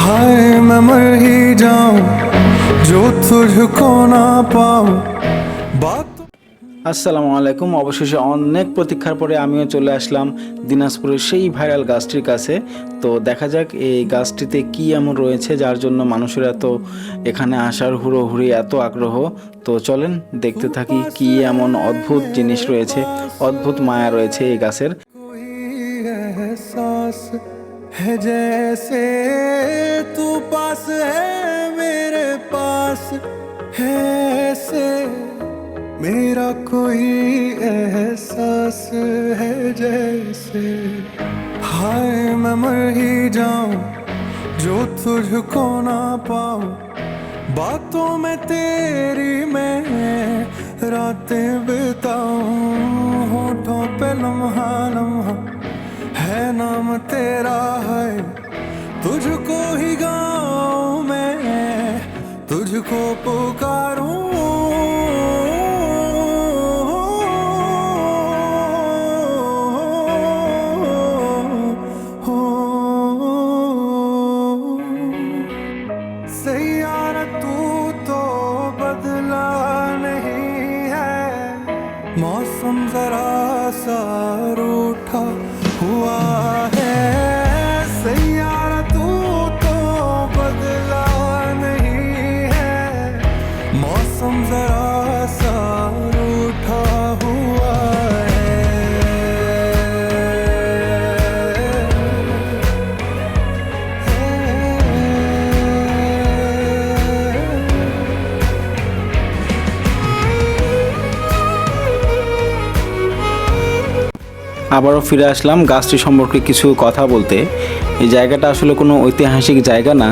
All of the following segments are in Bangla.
हाय मैं मर ही जाऊं जो तुझको ना पाऊं बात। আসসালামু আলাইকুম। অবশেষে অনেক প্রতীক্ষার পরে আমিও চলে আসলাম দিনাজপুরের সেই ভাইরাল গাছটির কাছে। তো দেখা যাক এই গাছটিতে কি এমন রয়েছে যার জন্য মানুষের এত এখানে আসার হুড়োহুড়ি, এত আগ্রহ। তো চলেন দেখতে থাকি কি এমন অদ্ভুত জিনিস রয়েছে, অদ্ভুত মায়া রয়েছে এই গাছের। कोई एहसास है जैसे तू पास है मेरे पास है ऐसे मेरा कोई एहसास है जैसे हाय मैं मर ही जाऊं जो तुझको ना पाऊं बातों में तेरी मैं रातें बिताऊं होठों पे लम्हा लम्हा है नाम तेरा है तुझको ही गाऊं मैं तुझको पुकारूं सैयारा तू तो बदला नहीं है मौसम जरा सा रूठा हुआ है सैयारा तू तो बदला नहीं है मौसम जरा सा रूठा हुआ আবারও ফিরে আসলাম গাছটি সম্পর্কে কিছু কথা বলতে। এই জায়গাটা আসলে কোনো ঐতিহাসিক জায়গা না।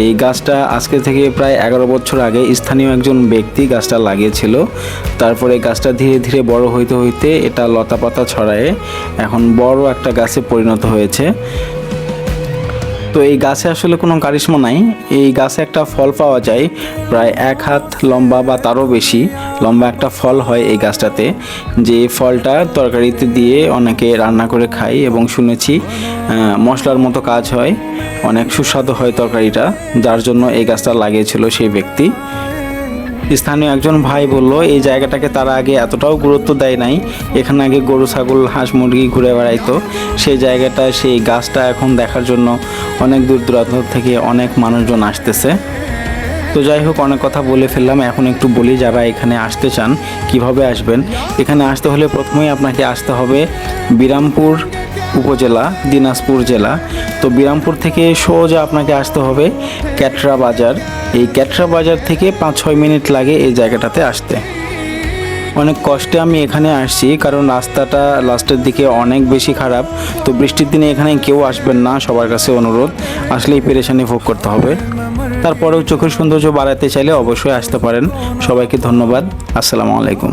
এই গাছটা আজকে থেকে প্রায় 11 বছর আগে স্থানীয় একজন ব্যক্তি গাছটা লাগিয়েছিল। তারপরে গাছটা ধীরে ধীরে বড় হইতে হইতে এটা লতাপাতা ছড়ায় এখন বড় একটা গাছে পরিণত হয়েছে। তো এই গাছে আসলে কোনো কারিশমা নাই। এই গাছে একটা ফল পাওয়া যায় প্রায় 1 হাত লম্বা বা তারও বেশি লম্বা একটা ফল হয় এই গাছটাতে, যে ফলটা তরকারিতে দিয়ে অনেকে রান্না করে খায় এবং শুনেছি মশলার মতো কাজ হয়, অনেক সুস্বাদু হয় তরকারিটা, যার জন্য এই গাছটা লাগিয়েছিল সেই ব্যক্তি। স্থানীয় একজন ভাই বলল এই জায়গাটাকে তারা আগে এতটাও গুরুত্ব দেয় নাই, এখানে আগে গরু ছাগল হাঁস মুরগি ঘুরে বেড়াইতো। সেই জায়গাটা সেই গাছটা এখন দেখার জন্য অনেক দূর দূরান্ত থেকে অনেক মানুষজন আসতেছে। তো যাই হোক, অনেক কথা বলে ফেললাম, এখন একটু বলি যারা এখানে আসতে চান কিভাবে আসবেন। এখানে আসতে হলে প্রথমেই আপনাকে আসতে হবে বিরামপুর উপজেলা, দিনাজপুর জেলা। তো বিরামপুর থেকে সোজা আপনাকে আসতে হবে ক্যাটরা বাজার। এই ক্যাটরা বাজার থেকে 5-6 মিনিট লাগে এই জায়গাটাতে আসতে। অনেক কষ্টে আমি এখানে আসছি কারণ রাস্তাটা লাস্টের দিকে অনেক বেশি খারাপ। তো বৃষ্টির দিনে এখানে কেউ আসবেন না, সবার কাছে অনুরোধ, আসলেই পেরেশানি ভোগ করতে হবে। তারপরেও চোখের সৌন্দর্য বাড়াতে চাইলে অবশ্যই আসতে পারেন। সবাইকে ধন্যবাদ। আসসালামু আলাইকুম।